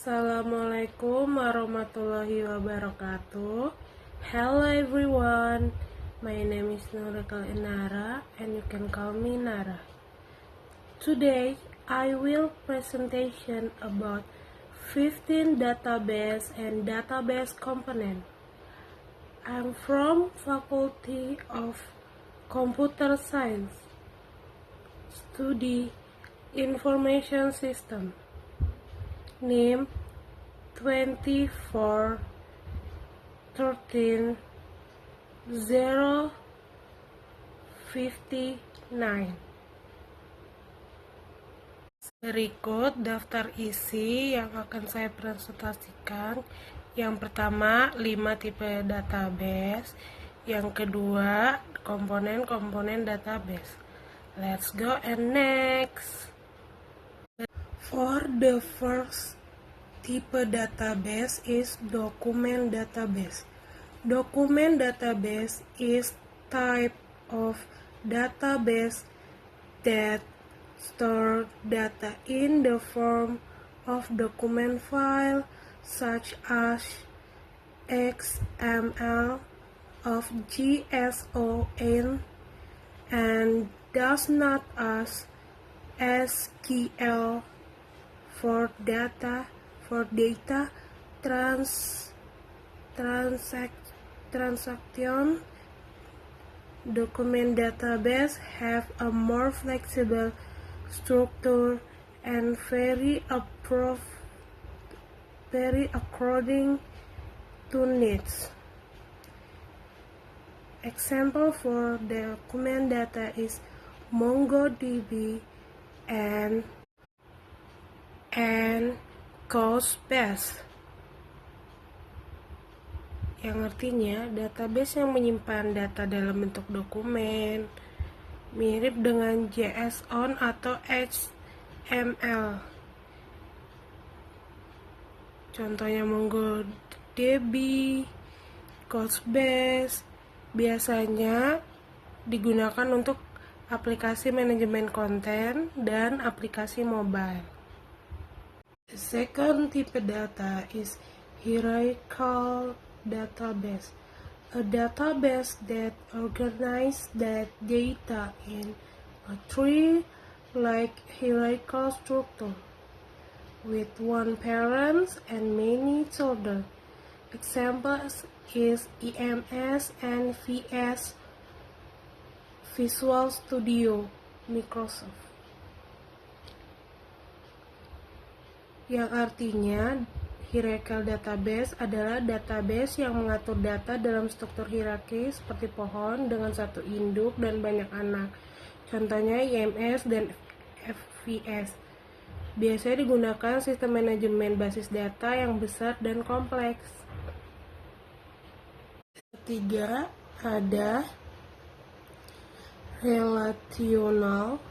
Assalamualaikum warahmatullahi wabarakatuh. Hello everyone, my name is Nurikal Inara and you can call me Nara. Today I will presentation about 15 database and database component. I'm from Faculty of Computer Science, Study Information System. Name 24 13 059. Berikut daftar isi yang akan saya presentasikan. Yang pertama, 5 tipe database. Yang kedua, komponen-komponen database. Let's go and next. For the first type database is document database. Document database is type of database that store data in the form of document file such as XML of JSON and does not as SQL for data transaction. Document database have a more flexible structure and vary according to needs. Example for document data is MongoDB and Couchbase, yang artinya database yang menyimpan data dalam bentuk dokumen mirip dengan JSON atau XML. Contohnya MongoDB, Couchbase biasanya digunakan untuk aplikasi manajemen konten dan aplikasi mobile. The second type data is hierarchical database, a database that organizes that data in a tree-like hierarchical structure with one parent and many children. Examples is EMS and VS Visual Studio Microsoft, yang artinya hierarchical database adalah database yang mengatur data dalam struktur hierarki seperti pohon dengan satu induk dan banyak anak. Contohnya IMS dan FVS. Biasanya digunakan sistem manajemen basis data yang besar dan kompleks. Ketiga, ada relational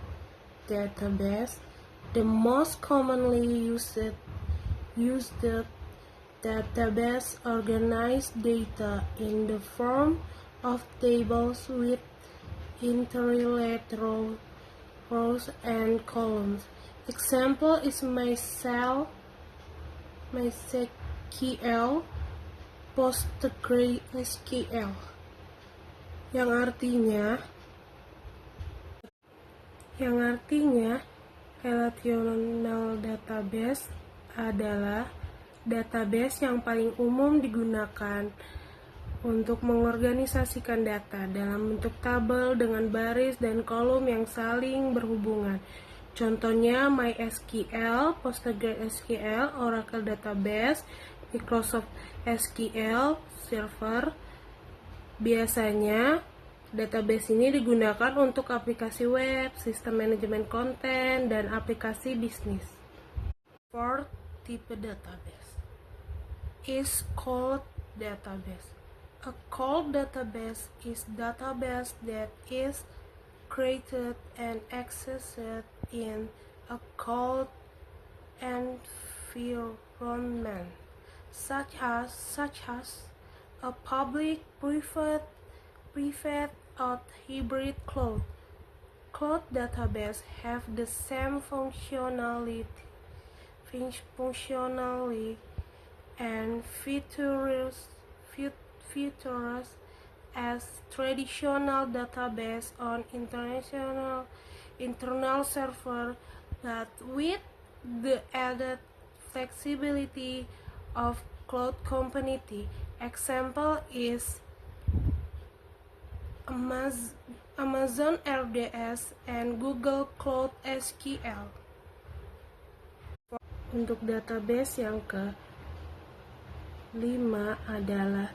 database. The most commonly used database organizes data in the form of tables with interrelated rows and columns. Example is MySQL, PostgreSQL, yang artinya relational database adalah database yang paling umum digunakan untuk mengorganisasikan data dalam bentuk tabel dengan baris dan kolom yang saling berhubungan. Contohnya MySQL, PostgreSQL, Oracle Database, Microsoft SQL Server. Biasanya database ini digunakan untuk aplikasi web, sistem manajemen konten, dan aplikasi bisnis. Fourth type database is cold database. A cold database is database that is created and accessed in a cold environment, such as a public, private, or hybrid cloud. Cloud database have the same functionality functionally and features as traditional database on internal server, but with the added flexibility of cloud component. Example is Amazon RDS and Google Cloud SQL. Untuk database yang ke-5 adalah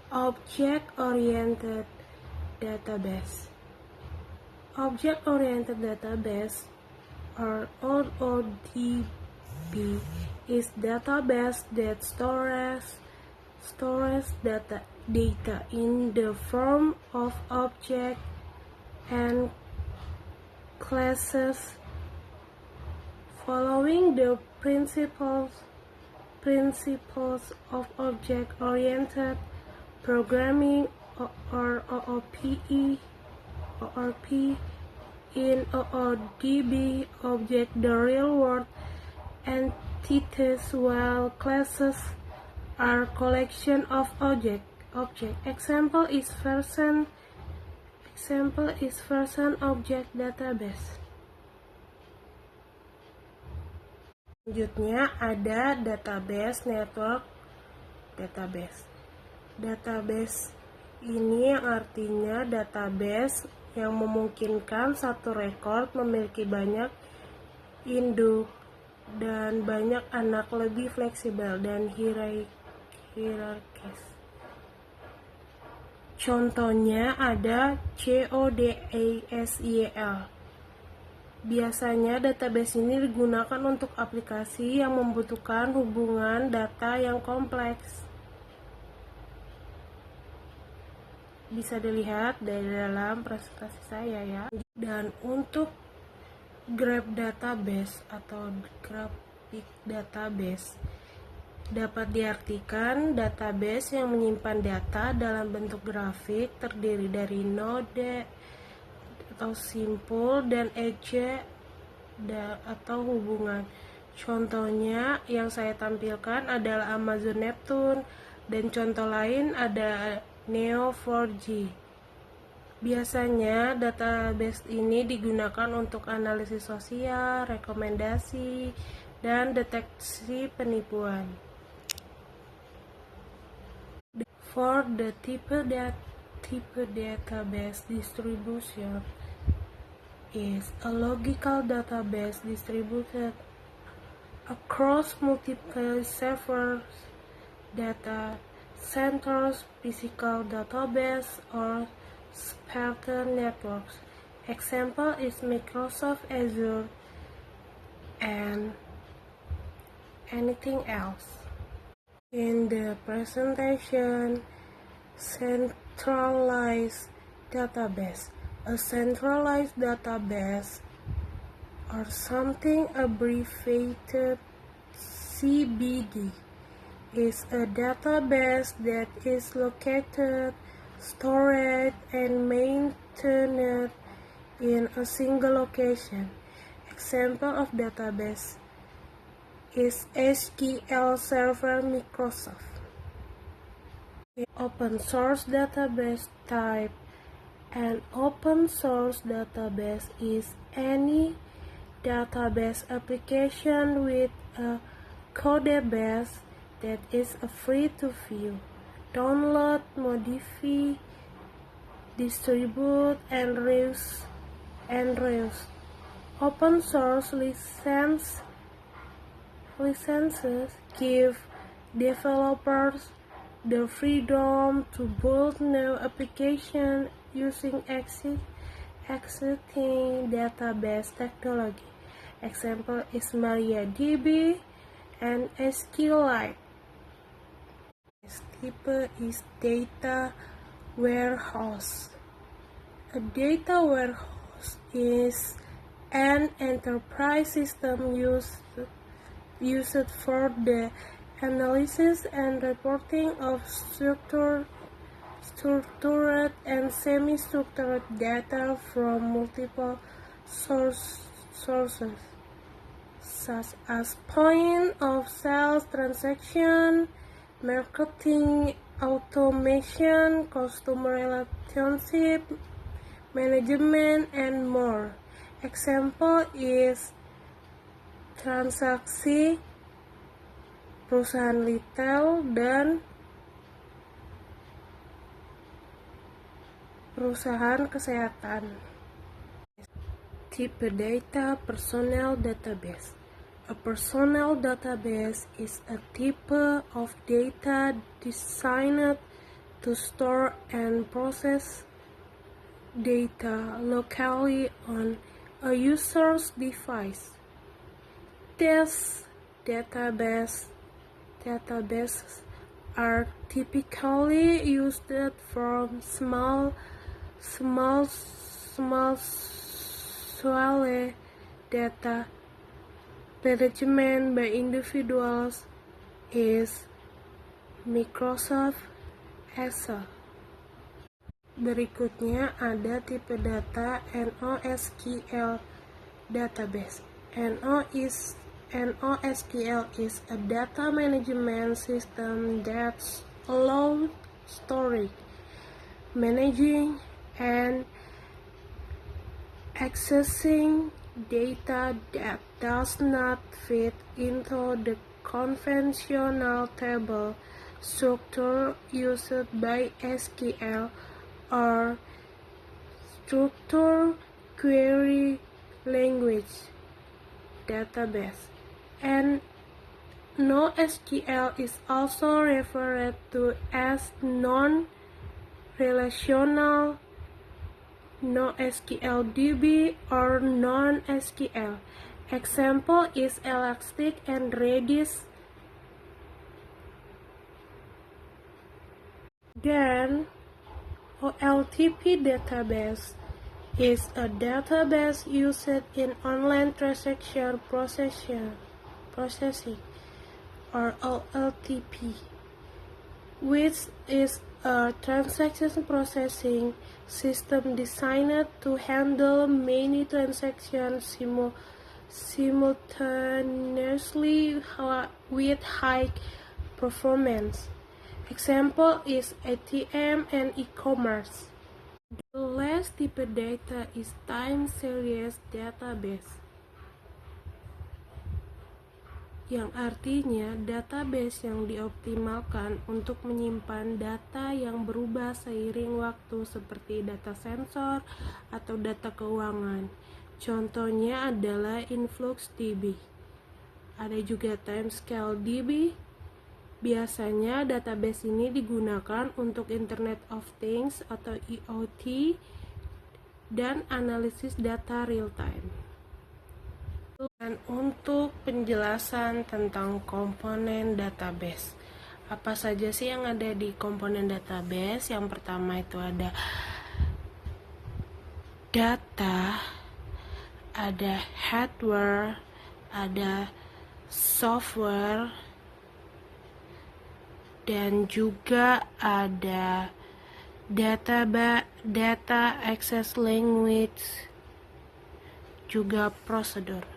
Object Oriented Database. Object Oriented Database, or OODB, is database that stores data in the form of objects and classes following the principles of object-oriented programming, or OOP. In OODB, object the real-world entities, while classes are collection of object. Example is version object database. Selanjutnya ada database network database. Database ini yang artinya database yang memungkinkan satu rekor memiliki banyak induk dan banyak anak, lebih fleksibel dan hierarkis. Contohnya ada CODASYL. Biasanya database ini digunakan untuk aplikasi yang membutuhkan hubungan data yang kompleks. Bisa dilihat dari dalam presentasi saya ya. Dan untuk graph database atau graphic database dapat diartikan database yang menyimpan data dalam bentuk grafik, terdiri dari node atau simpul dan edge atau hubungan. Contohnya yang saya tampilkan adalah Amazon Neptune, dan contoh lain ada Neo4j. Biasanya database ini digunakan untuk analisis sosial, rekomendasi, dan deteksi penipuan. For the type database distribution is a logical database distributed across multiple servers, data centers, physical database, or sparse networks. Example is Microsoft Azure and anything else. In the presentation, centralized database. A centralized database, or something abbreviated CBD, is a database that is located, stored, and maintained in a single location. Example of database is SQL Server Microsoft. Open source database type. An open source database is any database application with a codebase that is free to view, download, modify, distribute, and reuse. Open source licenses give developers the freedom to build new applications using existing database technology. Example is MariaDB and SQLite. This type is data warehouse. A data warehouse is an enterprise system used for the analysis and reporting of structured and semi-structured data from multiple sources, such as point of sales transaction, marketing automation, customer relationship management, and more. Example is transaksi perusahaan retail dan perusahaan kesehatan. Type data personnel database. A personnel database is a type of data designed to store and process data locally on a user's device. These databases are typically used for small data management by individuals is Microsoft Excel. Berikutnya ada tipe data NoSQL database. NoSQL is a data management system that allows storing, managing, and accessing data that does not fit into the conventional table structure used by SQL or structured query language database. And NoSQL is also referred to as non-relational NoSQL-DB or non-SQL. Example is Elastic and Redis. Then, OLTP database is a database used in online transaction processing or OLTP, which is a transaction processing system designed to handle many transactions simultaneously with high performance. Example is ATM and e-commerce. The last type of data is time series database, yang artinya database yang dioptimalkan untuk menyimpan data yang berubah seiring waktu seperti data sensor atau data keuangan. Contohnya adalah InfluxDB. Ada juga Timescale DB. Biasanya database ini digunakan untuk Internet of Things atau IoT dan analisis data real time. Dan untuk penjelasan tentang komponen database, apa saja sih yang ada di komponen database? Yang pertama itu ada data, ada hardware, ada software, dan juga ada data access language, juga prosedur.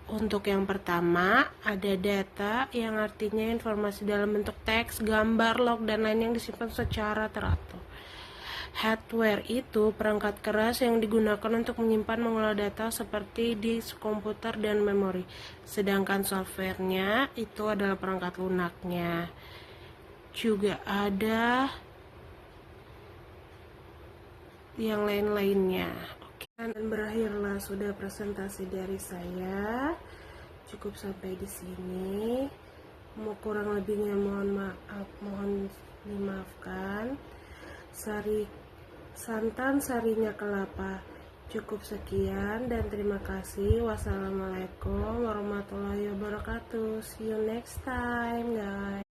Untuk yang pertama, ada data yang artinya informasi dalam bentuk teks, gambar, log, dan lain yang disimpan secara teratur. Hardware itu perangkat keras yang digunakan untuk menyimpan mengolah data seperti disk, komputer, dan memori. Sedangkan softwarenya itu adalah perangkat lunaknya. Juga ada yang lain-lainnya. Dan berakhirlah sudah presentasi dari saya. Cukup sampai di sini. Kurang lebihnya mohon dimaafkan. Santan sarinya kelapa. Cukup sekian dan terima kasih. Wassalamualaikum warahmatullahi wabarakatuh. See you next time, guys.